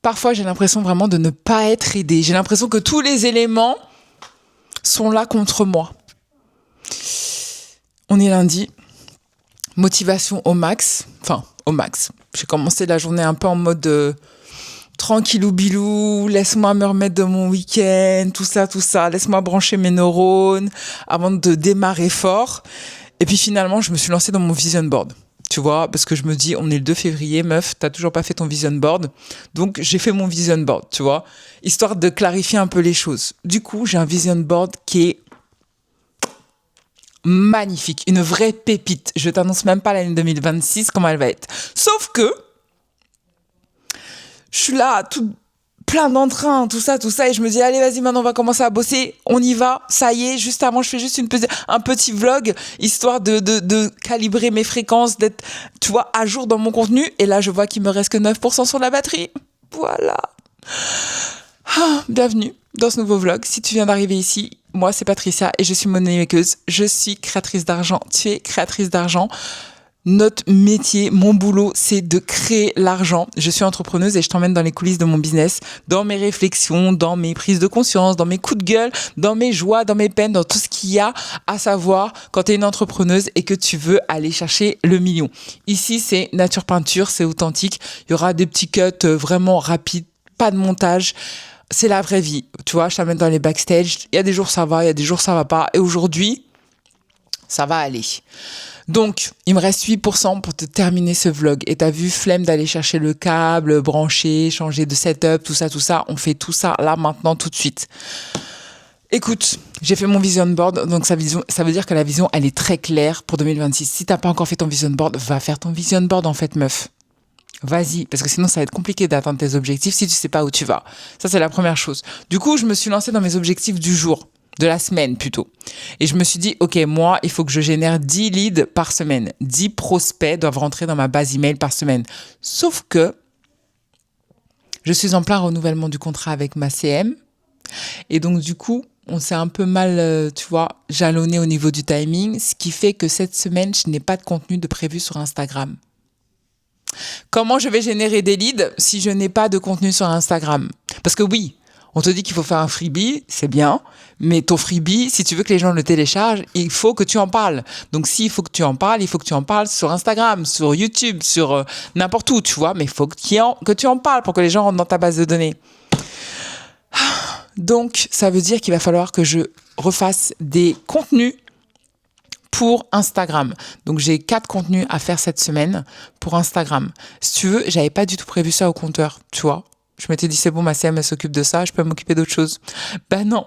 parfois j'ai l'impression vraiment de ne pas être aidée. J'ai l'impression que tous les éléments sont là contre moi. On est lundi, motivation au max, enfin au max. J'ai commencé la journée un peu en mode tranquillou bilou, laisse-moi me remettre de mon week-end, tout ça, laisse-moi brancher mes neurones avant de démarrer fort. Et puis finalement, je me suis lancée dans mon vision board. Tu vois, parce que je me dis, on est le 2 février, meuf, t'as toujours pas fait ton vision board. Donc, j'ai fait mon vision board, tu vois, histoire de clarifier un peu les choses. Du coup, j'ai un vision board qui est magnifique, une vraie pépite. Je t'annonce même pas l'année 2026, comment elle va être. Sauf que, je suis là, tout plein d'entrain, tout ça, et je me dis, allez, vas-y, maintenant, on va commencer à bosser, on y va, ça y est, juste avant, je fais juste un petit vlog, histoire de calibrer mes fréquences, d'être, tu vois, à jour dans mon contenu, et là, je vois qu'il me reste que 9% sur la batterie. Voilà. Bienvenue dans ce nouveau vlog. Si tu viens d'arriver ici, moi, c'est Patricia, et je suis moneymakeuse. Je suis créatrice d'argent. Tu es créatrice d'argent. Notre métier, mon boulot, c'est de créer l'argent. Je suis entrepreneuse et je t'emmène dans les coulisses de mon business, dans mes réflexions, dans mes prises de conscience, dans mes coups de gueule, dans mes joies, dans mes peines, dans tout ce qu'il y a à savoir quand tu es une entrepreneuse et que tu veux aller chercher le million. Ici, c'est nature peinture, c'est authentique. Il y aura des petits cuts vraiment rapides, pas de montage. C'est la vraie vie. Tu vois, je t'amène dans les backstage. Il y a des jours ça va, il y a des jours ça va pas. Et aujourd'hui, ça va aller. Donc, il me reste 8% pour te terminer ce vlog. Et t'as vu, flemme d'aller chercher le câble, brancher, changer de setup, tout ça. On fait tout ça là, maintenant, tout de suite. Écoute, j'ai fait mon vision board. Donc, ça veut dire que la vision, elle est très claire pour 2026. Si t'as pas encore fait ton vision board, va faire ton vision board, en fait, meuf. Vas-y, parce que sinon, ça va être compliqué d'atteindre tes objectifs si tu sais pas où tu vas. Ça, c'est la première chose. Du coup, je me suis lancée dans mes objectifs du jour. De la semaine plutôt. Et je me suis dit, ok, moi, il faut que je génère 10 leads par semaine. 10 prospects doivent rentrer dans ma base email par semaine. Sauf que je suis en plein renouvellement du contrat avec ma CM. Et donc, du coup, on s'est un peu mal, tu vois, jalonné au niveau du timing. Ce qui fait que cette semaine, je n'ai pas de contenu de prévu sur Instagram. Comment je vais générer des leads si je n'ai pas de contenu sur Instagram? Parce que oui, on te dit qu'il faut faire un freebie, c'est bien, mais ton freebie, si tu veux que les gens le téléchargent, il faut que tu en parles. Donc, s'il faut que tu en parles, il faut que tu en parles sur Instagram, sur YouTube, sur n'importe où, tu vois, mais il faut que tu en parles pour que les gens rentrent dans ta base de données. Donc, ça veut dire qu'il va falloir que je refasse des contenus pour Instagram. Donc, j'ai 4 contenus à faire cette semaine pour Instagram. Si tu veux, j'avais pas du tout prévu ça au compteur, tu vois. Je m'étais dit, c'est bon, ma CM, elle s'occupe de ça, je peux m'occuper d'autre chose. Ben non.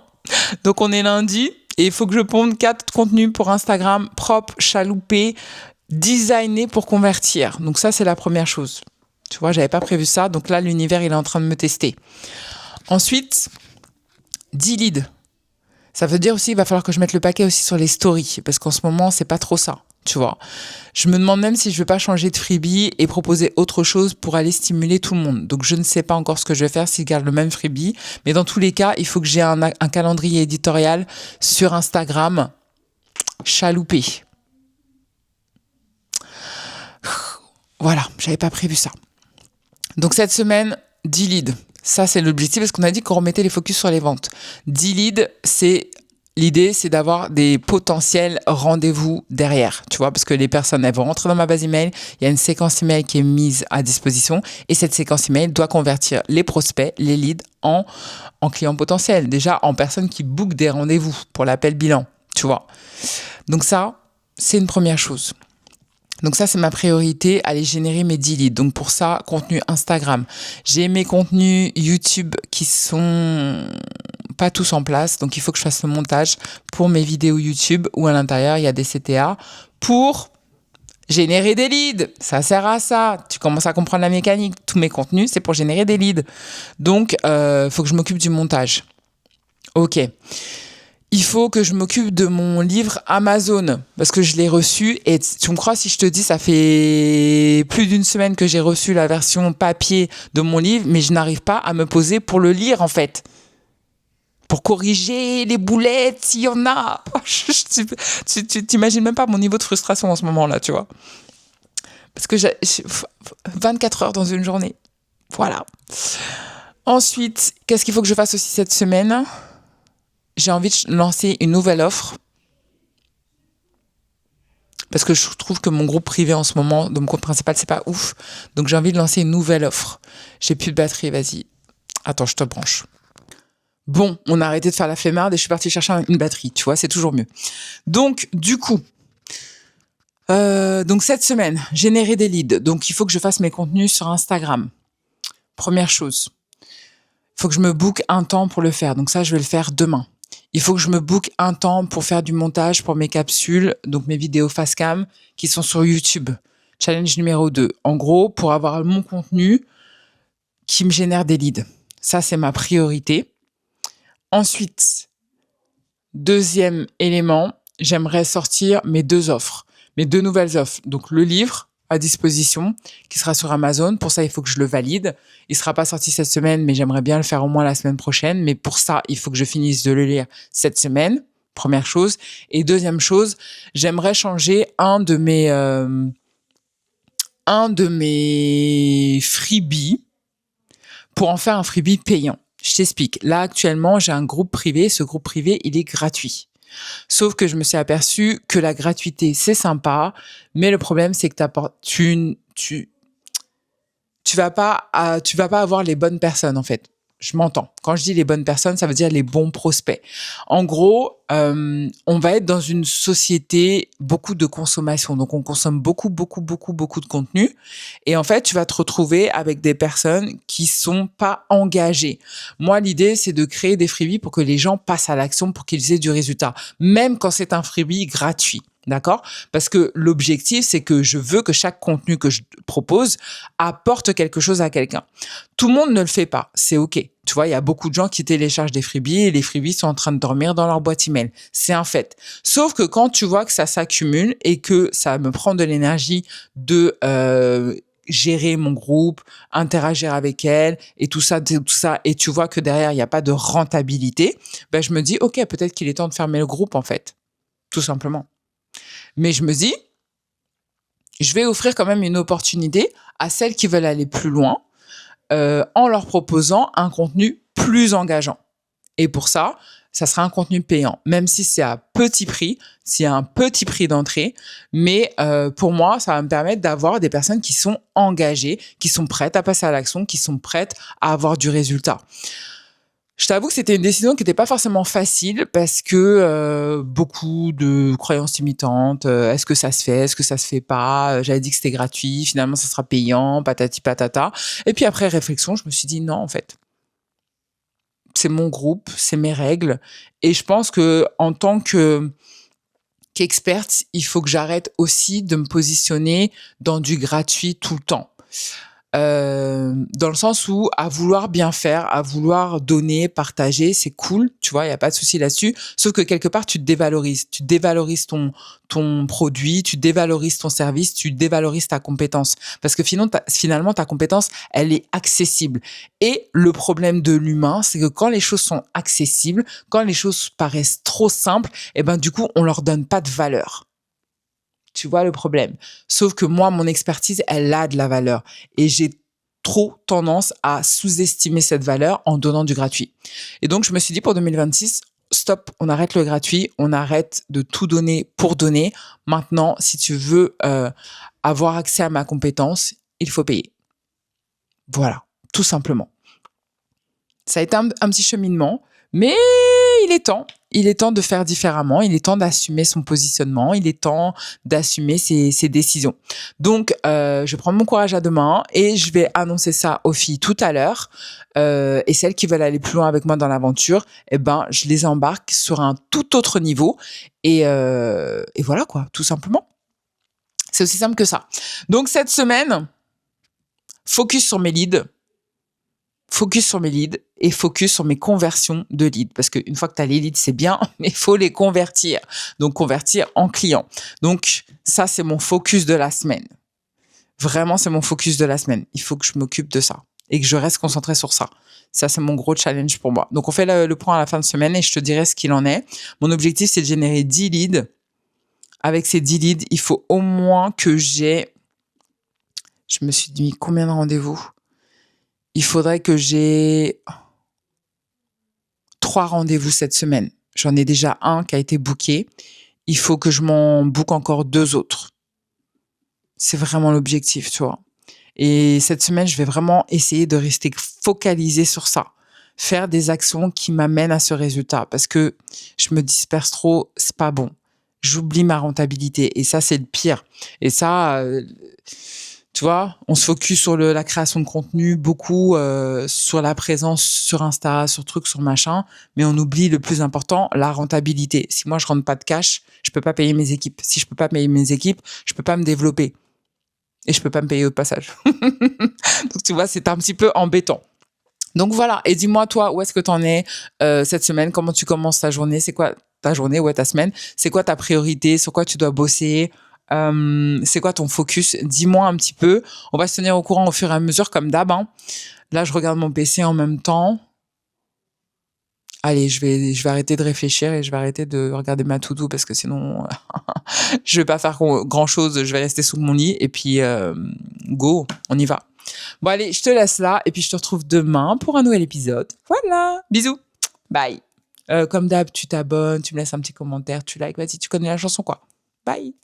Donc, on est lundi et il faut que je ponde 4 contenus pour Instagram propres, chaloupés, designés pour convertir. Donc, ça, c'est la première chose. Tu vois, j'avais pas prévu ça. Donc là, l'univers, il est en train de me tester. Ensuite, 10 leads. Ça veut dire aussi, il va falloir que je mette le paquet aussi sur les stories parce qu'en ce moment, c'est pas trop ça. Tu vois, je me demande même si je ne vais pas changer de freebie et proposer autre chose pour aller stimuler tout le monde. Donc, je ne sais pas encore ce que je vais faire s'ils gardent le même freebie. Mais dans tous les cas, il faut que j'ai un calendrier éditorial sur Instagram chaloupé. Voilà, j'avais pas prévu ça. Donc, cette semaine, 10 leads. Ça, c'est l'objectif parce qu'on a dit qu'on remettait les focus sur les ventes. 10 leads, l'idée, c'est d'avoir des potentiels rendez-vous derrière, tu vois, parce que les personnes, elles vont rentrer dans ma base email, il y a une séquence email qui est mise à disposition et cette séquence email doit convertir les prospects, les leads en clients potentiels, déjà en personnes qui bookent des rendez-vous pour l'appel bilan, tu vois. Donc ça, c'est une première chose. Donc ça, c'est ma priorité, aller générer mes 10 leads. Donc pour ça, contenu Instagram. J'ai mes contenus YouTube qui sont pas tous en place, donc il faut que je fasse le montage pour mes vidéos YouTube où à l'intérieur, il y a des CTA pour générer des leads. Ça sert à ça. Tu commences à comprendre la mécanique. Tous mes contenus, c'est pour générer des leads. Donc, faut que je m'occupe du montage. Ok. Il faut que je m'occupe de mon livre Amazon parce que je l'ai reçu et tu me crois si je te dis ça fait plus d'une semaine que j'ai reçu la version papier de mon livre mais je n'arrive pas à me poser pour le lire en fait. Pour corriger les boulettes s'il y en a. Tu t'imagines même pas mon niveau de frustration en ce moment-là, tu vois. Parce que j'ai 24 heures dans une journée. Voilà. Ensuite, qu'est-ce qu'il faut que je fasse aussi cette semaine? J'ai envie de lancer une nouvelle offre parce que je trouve que mon groupe privé en ce moment, de mon compte principal, c'est pas ouf. Donc j'ai envie de lancer une nouvelle offre. J'ai plus de batterie, vas-y. Attends, je te branche. Bon, on a arrêté de faire la flemmarde et je suis partie chercher une batterie, tu vois, c'est toujours mieux. Donc, du coup, donc cette semaine, générer des leads. Donc, il faut que je fasse mes contenus sur Instagram. Première chose. Il faut que je me book un temps pour le faire. Donc ça, je vais le faire demain. Il faut que je me book un temps pour faire du montage pour mes capsules, donc mes vidéos face cam qui sont sur YouTube. Challenge numéro 2. En gros, pour avoir mon contenu qui me génère des leads. Ça, c'est ma priorité. Ensuite, deuxième élément, j'aimerais sortir mes 2 offres, mes 2 nouvelles offres. Donc le livre à disposition qui sera sur Amazon. Pour ça, il faut que je le valide. Il sera pas sorti cette semaine, mais j'aimerais bien le faire au moins la semaine prochaine. Mais pour ça, il faut que je finisse de le lire cette semaine. Première chose. Et deuxième chose, j'aimerais changer un de mes freebies pour en faire un freebie payant. Je t'explique. Là, actuellement, j'ai un groupe privé. Ce groupe privé, il est gratuit. Sauf que je me suis aperçue que la gratuité, c'est sympa, mais le problème, c'est que tu vas pas avoir les bonnes personnes, en fait. Je m'entends. Quand je dis les bonnes personnes, ça veut dire les bons prospects. En gros, on va être dans une société beaucoup de consommation. Donc, on consomme beaucoup, beaucoup, beaucoup, beaucoup de contenu. Et en fait, tu vas te retrouver avec des personnes qui sont pas engagées. Moi, l'idée, c'est de créer des freebies pour que les gens passent à l'action, pour qu'ils aient du résultat. Même quand c'est un freebie gratuit. D'accord? Parce que l'objectif, c'est que je veux que chaque contenu que je propose apporte quelque chose à quelqu'un. Tout le monde ne le fait pas. C'est OK. Tu vois, il y a beaucoup de gens qui téléchargent des freebies et les freebies sont en train de dormir dans leur boîte email. C'est un fait. Sauf que quand tu vois que ça s'accumule et que ça me prend de l'énergie de gérer mon groupe, interagir avec elle et tout ça, et tu vois que derrière, il n'y a pas de rentabilité, ben, je me dis, OK, peut-être qu'il est temps de fermer le groupe, en fait. Tout simplement. Mais je me dis, je vais offrir quand même une opportunité à celles qui veulent aller plus loin en leur proposant un contenu plus engageant. Et pour ça, ça sera un contenu payant, même si c'est à petit prix, s'il y a un petit prix d'entrée. Mais pour moi, ça va me permettre d'avoir des personnes qui sont engagées, qui sont prêtes à passer à l'action, qui sont prêtes à avoir du résultat. Je t'avoue que c'était une décision qui n'était pas forcément facile parce que beaucoup de croyances limitantes. Est-ce que ça se fait? Est-ce que ça se fait pas? J'avais dit que c'était gratuit. Finalement, ça sera payant. Patati patata. Et puis après réflexion, je me suis dit non, en fait. C'est mon groupe, c'est mes règles. Et je pense que en tant qu'experte, il faut que j'arrête aussi de me positionner dans du gratuit tout le temps. Dans le sens où à vouloir bien faire, à vouloir donner, partager, c'est cool, tu vois, il y a pas de souci là-dessus. Sauf que quelque part, tu dévalorises ton produit, tu dévalorises ton service, tu dévalorises ta compétence. Parce que finalement, ta compétence, elle est accessible. Et le problème de l'humain, c'est que quand les choses sont accessibles, quand les choses paraissent trop simples, et ben du coup, on leur donne pas de valeur. Tu vois le problème. Sauf que moi, mon expertise, elle a de la valeur. Et j'ai trop tendance à sous-estimer cette valeur en donnant du gratuit. Et donc, je me suis dit pour 2026, stop, on arrête le gratuit, on arrête de tout donner pour donner. Maintenant, si tu veux avoir accès à ma compétence, il faut payer. Voilà, tout simplement. Ça a été un petit cheminement, mais il est temps. Il est temps de faire différemment. Il est temps d'assumer son positionnement. Il est temps d'assumer ses décisions. Donc, je prends mon courage à deux mains et je vais annoncer ça aux filles tout à l'heure. Et celles qui veulent aller plus loin avec moi dans l'aventure, eh ben, je les embarque sur un tout autre niveau. Et voilà quoi, tout simplement. C'est aussi simple que ça. Donc, cette semaine, focus sur mes leads. Focus sur mes leads et focus sur mes conversions de leads. Parce qu'une fois que tu as les leads, c'est bien, mais il faut les convertir. Donc, convertir en clients. Donc, ça, c'est mon focus de la semaine. Vraiment, c'est mon focus de la semaine. Il faut que je m'occupe de ça et que je reste concentrée sur ça. Ça, c'est mon gros challenge pour moi. Donc, on fait le point à la fin de semaine et je te dirai ce qu'il en est. Mon objectif, c'est de générer 10 leads. Avec ces 10 leads, il faut au moins que j'ai... Je me suis dit, combien de rendez-vous ? il faudrait que j'ai 3 rendez-vous cette semaine. J'en ai déjà un qui a été booké. Il faut que je m'en book encore 2 autres. C'est vraiment l'objectif, tu vois. Et cette semaine, je vais vraiment essayer de rester focalisée sur ça. Faire des actions qui m'amènent à ce résultat. Parce que je me disperse trop, c'est pas bon. J'oublie ma rentabilité. Et ça, c'est le pire. Et ça, tu vois, on se focus sur la création de contenu, beaucoup sur la présence sur Insta, sur trucs, sur machin, mais on oublie le plus important, la rentabilité. Si moi je rentre pas de cash, je peux pas payer mes équipes. Si je peux pas payer mes équipes, je peux pas me développer et je peux pas me payer au passage. Donc tu vois, c'est un petit peu embêtant. Donc voilà. Et dis-moi toi, où est-ce que t'en es cette semaine? Comment tu commences ta journée? C'est quoi ta journée? Ouais, ta semaine. C'est quoi ta priorité? Sur quoi tu dois bosser? C'est quoi ton focus? Dis-moi un petit peu. On va se tenir au courant au fur et à mesure, comme d'hab, hein. Là, je regarde mon PC en même temps. Allez, je vais arrêter de réfléchir et je vais arrêter de regarder ma to-do parce que sinon, je vais pas faire grand-chose. Je vais rester sous mon lit et puis go, on y va. Bon, allez, je te laisse là et puis je te retrouve demain pour un nouvel épisode. Voilà, bisous, bye. Comme d'hab, tu t'abonnes, tu me laisses un petit commentaire, tu likes, vas-y, tu connais la chanson quoi. Bye.